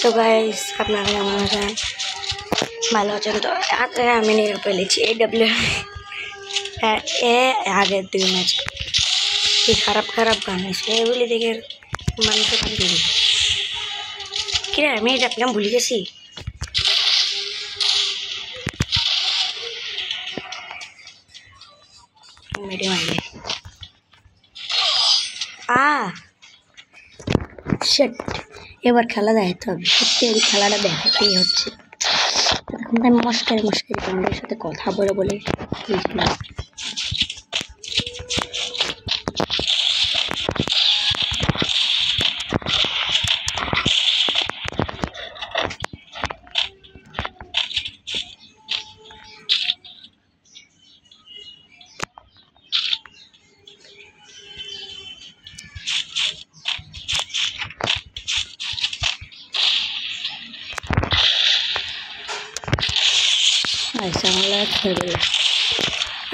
তো গাইস আপনারা কেমন আছেন? ভালো আছেন তো? আমি নিয়ে পেলেছি AW এ আগের 2 ম্যাচ কি খারাপ গান আছে এগুলি দেখে মানুষের কাছে কিরে আমি এটা একদম ভুলে গেছি। মেরে মারবে শিট। এবার খেলা দেখাতে হবে, সত্যি ওই খেলাটা দেখাতেই হচ্ছে। এখন আমি মস্কারি তোমাদের সাথে কথা বলে বুঝলাম।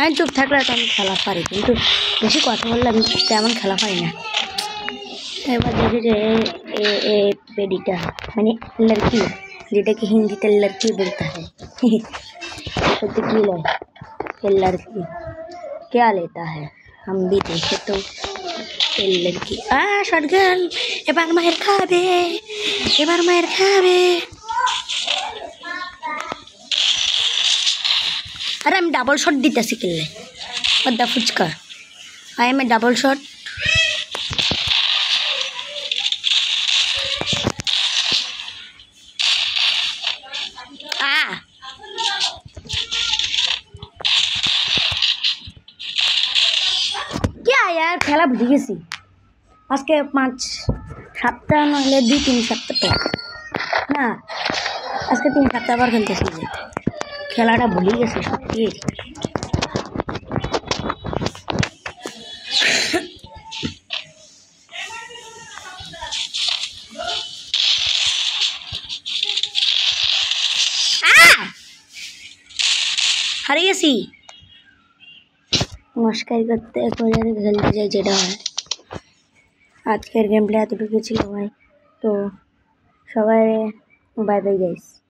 আমি চুপ থাকলে তো আমি খেলা পারি, কিন্তু বেশি কথা বললে আমি তেমন খেলা পারি না। এবার দেখি যে पेडिटा মানে लड़की, যেটাকে হিন্দিতে लड़की बोलता है तो की ये लड़की क्या लेता है, हम भी देखे तो ये लड़की शॉटगन এবার মার খাবে। अरे हम डबल शॉट दीते किल्ले बद्दा फुचका आए मैं डबल शॉट क्या यार खेला भूल गेছি আজকে 5 সপ্তাহ নহলে 2-3 সপ্তাহ পর না আজকে 3 সপ্তাহ পর খেলতেছি খেলাটা ভুলে গেছি সত্যি। হারিয়ে গেছি মস্কারি করতে খেলতে যাই, যেটা হয়। আজকের গেম প্লে এতটুকু ছিল ভাই, তো সবাই বাই বাই গাইস।